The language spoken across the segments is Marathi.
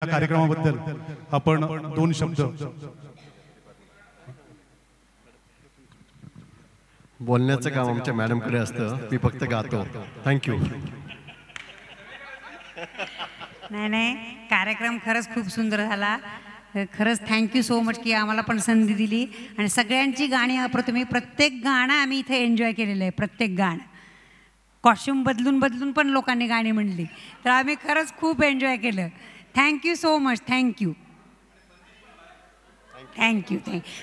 कार्यक्रमाबद्दल आपण दोन शब्द बोलण्याचं काम आमच्या मॅडमकडे असतं, मी फक्त गातो. थँक्यू. नाही, कार्यक्रम खरंच खूप सुंदर झाला. खरंच थँक्यू सो मच की आम्हाला पण संधी दिली आणि सगळ्यांची गाणी अप्रतिम. प्रत्येक गाणं आम्ही इथे एन्जॉय केलेलं आहे. प्रत्येक गाणं कॉस्ट्यूम बदलून पण लोकांनी गाणी म्हणली, तर आम्ही खरंच खूप एन्जॉय केलं. Thank you so much. थँक्यू.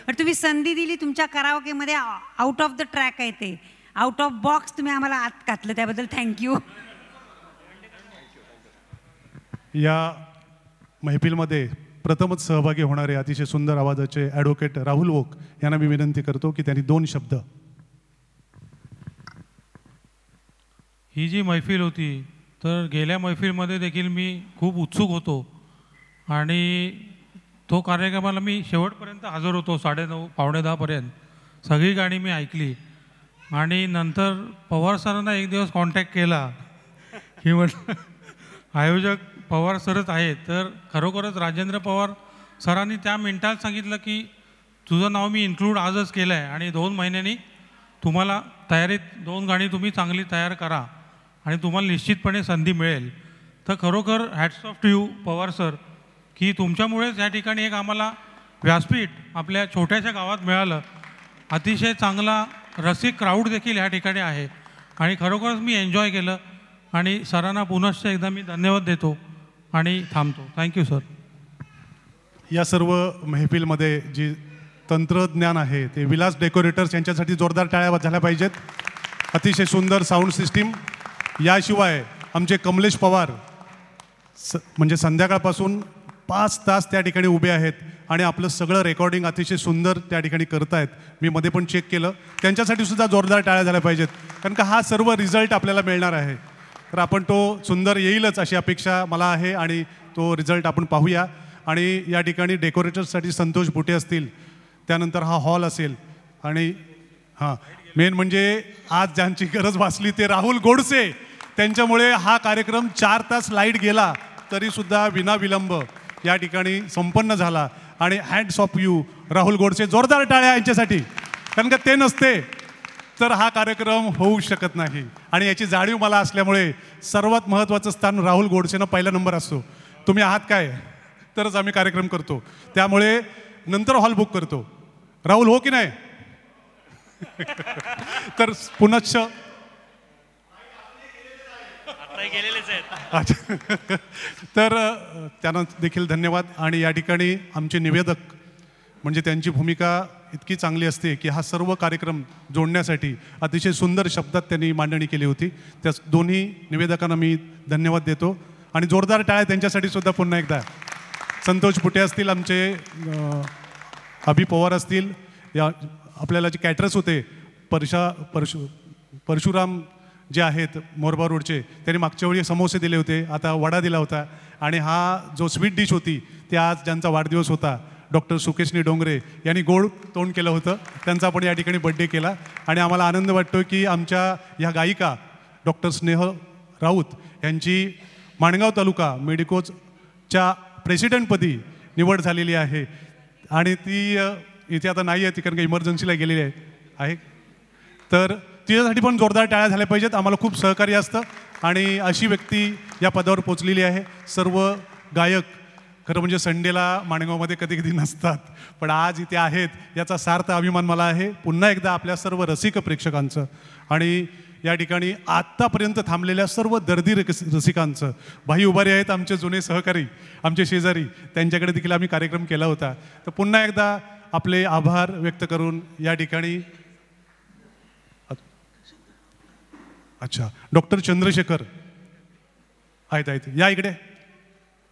पण तुम्ही संधी दिली तुमच्या कराओकेमध्ये. आउट ऑफ द ट्रॅक आहे ते, आउट ऑफ बॉक्स तुम्ही आम्हाला आत घातलं, त्याबद्दल थँक्यू. या महफिलमध्ये प्रथमच सहभागी होणारे अतिशय सुंदर आवाजाचे ॲडव्होकेट राहुल ओक यांना मी विनंती करतो की त्यांनी दोन शब्द. ही जी मैफिल होती, तर गेल्या मैफिलमध्ये देखील मी खूप उत्सुक होतो आणि तो कार्यक्रमाला मी शेवटपर्यंत हजर होतो. 9:30 पावणे 10पर्यंत सगळी गाणी मी ऐकली आणि नंतर पवार सरांना एक दिवस कॉन्टॅक्ट केला की म्हटलं आयोजक पवार सरच आहेत. तर खरोखरच राजेंद्र पवार सरांनी त्या मिनिटात सांगितलं की तुझं नाव मी इन्क्लूड आजच केलं आहे आणि 2 महिन्यांनी तुम्हाला तयारीत 2 गाणी तुम्ही चांगली तयार करा आणि तुम्हाला निश्चितपणे संधी मिळेल. तर खरोखर hats off to you Pawar sir, की तुमच्यामुळेच या ठिकाणी एक आम्हाला व्यासपीठ आपल्या छोट्याशा गावात मिळालं. अतिशय चांगला रसिक क्राऊड देखील या ठिकाणी आहे आणि खरोखरच मी एन्जॉय केलं आणि सरांना पुनश्च एकदा मी धन्यवाद देतो आणि थांबतो. Thank you sir. या सर्व महफिलमध्ये जी तंत्रज्ञान आहे ते विलास डेकोरेटर्स यांच्यासाठी जोरदार टाळ्या झाल्या पाहिजेत. अतिशय सुंदर साऊंड सिस्टीम. याशिवाय आमचे कमलेश पवार म्हणजे संध्याकाळपासून 5 तास त्या ठिकाणी उभे आहेत आणि आपलं सगळं रेकॉर्डिंग अतिशय सुंदर त्या ठिकाणी करतायत. मी मध्ये पण चेक केलं. त्यांच्यासाठी सुद्धा जोरदार टाळ्या झाल्या पाहिजेत, कारण का हा सर्व रिझल्ट आपल्याला मिळणार आहे. तर आपण तो सुंदर येईलच अशी अपेक्षा मला आहे आणि तो रिझल्ट आपण पाहूया. आणि या ठिकाणी डेकोरेटर्ससाठी संतोष बुटे असतील, त्यानंतर हा हॉल असेल आणि मेन म्हणजे आज ज्यांची गरज भासली ते राहुल गोडसे. त्यांच्यामुळे हा कार्यक्रम 4 तास लाईट गेला तरीसुद्धा विनाविलंब या ठिकाणी संपन्न झाला आणि hands of you Rahul Godse. जोरदार टाळ्या यांच्यासाठी, कारण का ते नसते तर हा कार्यक्रम होऊ शकत नाही आणि याची जाणीव मला असल्यामुळे सर्वात महत्त्वाचं स्थान राहुल गोडसेनं पहिला नंबर असतो. तुम्ही आहात काय तरच आम्ही कार्यक्रम करतो, त्यामुळे नंतर हॉल बुक करतो. राहुल हो की नाही? तर पुनश्च तर त्यांना देखील धन्यवाद. आणि या ठिकाणी आमचे निवेदक म्हणजे त्यांची भूमिका इतकी चांगली असते की हा सर्व कार्यक्रम जोडण्यासाठी अतिशय सुंदर शब्दात त्यांनी मांडणी केली होती. त्या दोन्ही निवेदकांना मी धन्यवाद देतो आणि जोरदार टाळ्या त्यांच्यासाठी सुद्धा पुन्हा एकदा. संतोष पुटे असतील, आमचे अभि पवार असतील, या आपल्याला जे कॅटरर्स होते परशुराम जे आहेत मोरबा रोडचे, त्यांनी मागच्या वेळी समोसे दिले होते, आता वडा दिला होता. आणि हा जो स्वीट डिश होती ते आज ज्यांचा वाढदिवस होता डॉक्टर सुकेशनी डोंगरे यांनी गोड तोंड केलं होतं, त्यांचा आपण या ठिकाणी बड्डे केला. आणि आम्हाला आनंद वाटतो की आमच्या ह्या गायिका डॉक्टर स्नेह राऊत यांची माणगाव तालुका मेडिकोजच्या प्रेसिडेंटपदी निवड झालेली आहे आणि ती इथे आता नाही आहे ती, कारण का इमर्जन्सीला गेलेली आहे. तर तिच्यासाठी पण जोरदार टाळ्या झाल्या पाहिजेत. आम्हाला खूप सहकार्य असतं आणि अशी व्यक्ती या पदावर पोचलेली आहे. सर्व गायक खरं म्हणजे संडेला माणगावमध्ये कधी कधी नसतात, पण आज इथे आहेत याचा सार्थ अभिमान मला आहे. पुन्हा एकदा आपल्या सर्व रसिक प्रेक्षकांचं आणि या ठिकाणी आत्तापर्यंत थांबलेल्या सर्व दर्दी रसिकांचं. भाई उभारी आहेत आमचे जुने सहकारी, आमचे शेजारी, त्यांच्याकडे देखील आम्ही कार्यक्रम केला होता. तर पुन्हा एकदा आपले आभार व्यक्त करून या ठिकाणी डॉक्टर चंद्रशेखर आहेत या इकडे.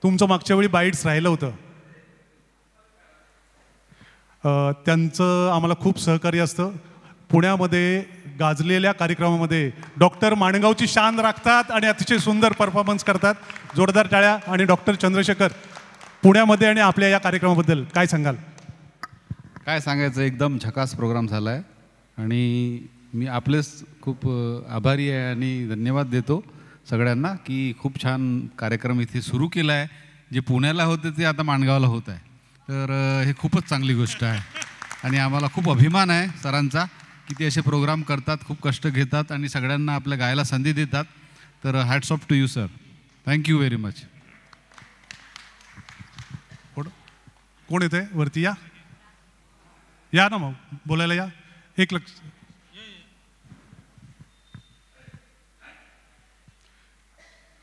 तुमचं मागच्या वेळी बाईट्स राहिलं होतं, त्यांचं आम्हाला खूप सहकार्य असतं. पुण्यामध्ये गाजलेल्या कार्यक्रमामध्ये डॉक्टर माणगावची शान राखतात आणि अतिशय सुंदर परफॉर्मन्स करतात. जोरदार टाळ्या. आणि डॉक्टर चंद्रशेखर, पुण्यामध्ये आणि आपल्या या कार्यक्रमाबद्दल काय सांगाल? काय सांगायचं, एकदम झकास प्रोग्राम झाला आहे आणि मी आपलेच खूप आभारी आहे आणि धन्यवाद देतो सगळ्यांना की खूप छान कार्यक्रम इथे सुरू केला आहे. जे पुण्याला होते ते आता माणगावला होत आहे. तर हे खूपच चांगली गोष्ट आहे आणि आम्हाला खूप अभिमान आहे सरांचा की ते असे प्रोग्राम करतात, खूप कष्ट घेतात आणि सगळ्यांना आपल्या गायला संधी देतात. तर hats off to you sir. Thank you very much. कोण येते वरती? या ना, मग बोलायला या. एक लक्ष,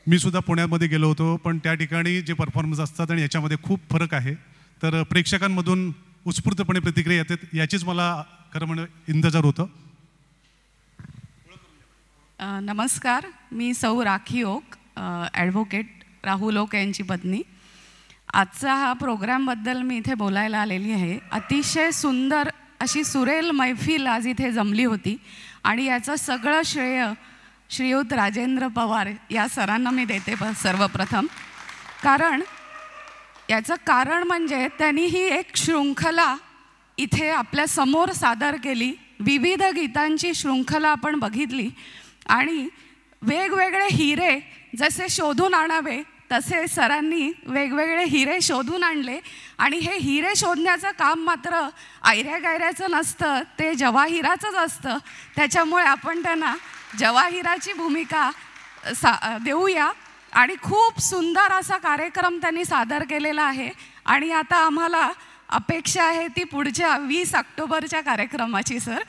मी सुद्धा पुण्यामध्ये गेलो होतो, पण त्या ठिकाणी जे परफॉर्मन्स असतात आणि याच्यामध्ये खूप फरक आहे. तर प्रेक्षकांमधून उत्स्फूर्तपणे प्रतिक्रिया येतात, याचीच मला खरं म्हणजे इंतजार होतं. नमस्कार, मी सौ राखी ओक, ॲडव्होकेट राहुल ओक यांची पत्नी. आजचा हा प्रोग्रामबद्दल मी इथे बोलायला आलेली आहे. अतिशय सुंदर अशी सुरेल मैफिल आज इथे जमली होती आणि याचं सगळं श्रेय श्रीयुत राजेंद्र पवार या सरांना मी देते सर्वप्रथम. याचं कारण म्हणजे त्यांनी ही एक शृंखला इथे आपल्या समोर सादर केली. विविध गीतांची शृंखला आपण बघितली आणि वेगवेगळे हिरे जसे शोधून आणावे तसे सरांनी वेगवेगळे हिरे शोधून आणले आणि हे हिरे शोधण्याचं काम मात्र आयऱ्या गायऱ्याचं नसतं, ते जवाहिराचंच असतं. त्याच्यामुळे आपण त्यांना जवाहिराची भूमिका देऊया. आणि खूप सुंदर असा कार्यक्रम त्यांनी सादर केलेला आहे आणि आता आम्हाला अपेक्षा आहे ती पुढच्या 20 ऑक्टोबरच्या कार्यक्रमाची सर.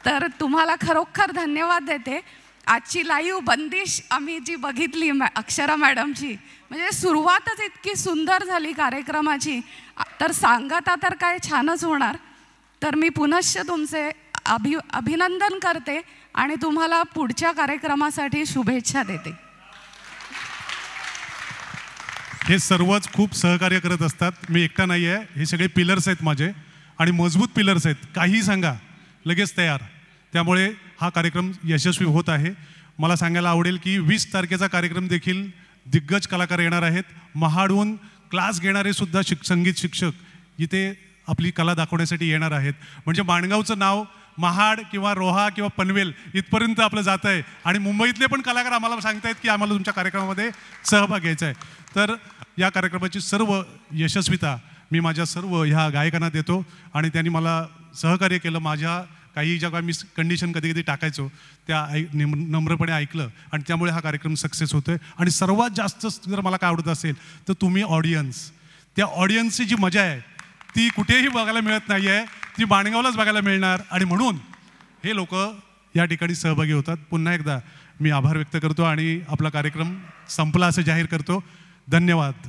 तर तुम्हाला खरोखर धन्यवाद देते. आजची लाईव्ह बंदिश आम्ही जी बघितली अक्षरा मॅडमची, म्हणजे सुरुवातच इतकी सुंदर झाली कार्यक्रमाची, तर सांगता तर काय छानच होणार. तर मी पुनश्च तुमचे अभिनंदन करते आणि तुम्हाला पुढच्या कार्यक्रमासाठी शुभेच्छा देते. हे सर्वच खूप सहकार्य करत असतात, मी एकटा नाही आहे. हे सगळे पिलर्स आहेत माझे आणि मजबूत पिलर्स आहेत. काही सांगा लगेच तयार. त्यामुळे हा कार्यक्रम यशस्वी होत आहे. मला सांगायला आवडेल की 20 तारखेचा कार्यक्रम देखील दिग्गज कलाकार येणार आहेत. महाडहून क्लास घेणारे सुद्धा संगीत शिक्षक इथे आपली कला दाखवण्यासाठी येणार आहेत. म्हणजे माणगावचं नाव महाड किंवा रोहा किंवा पनवेल इथपर्यंत आपलं जात आहे आणि मुंबईतले पण कलाकार आम्हाला सांगतायत की आम्हाला तुमच्या कार्यक्रमामध्ये सहभाग घ्यायचा आहे. तर या कार्यक्रमाची सर्व यशस्वीता मी माझ्या सर्व ह्या गायकांना देतो आणि त्यांनी मला सहकार्य केलं. माझ्या काही जेव्हा मी कंडिशन कधी कधी टाकायचो त्या नम्रपणे ऐकलं आणि त्यामुळे हा कार्यक्रम सक्सेस होतोय. आणि सर्वात जास्त जर मला काय आवडत असेल तर तुम्ही ऑडियन्स, त्या ऑडियन्सची जी मजा आहे ती कुठेही बघायला मिळत नाही आहे, ती माणगावलाच बघायला मिळणार. आणि म्हणून हे लोक या ठिकाणी सहभागी होतात. पुन्हा एकदा मी आभार व्यक्त करतो आणि आपला कार्यक्रम संपला असं जाहीर करतो. धन्यवाद.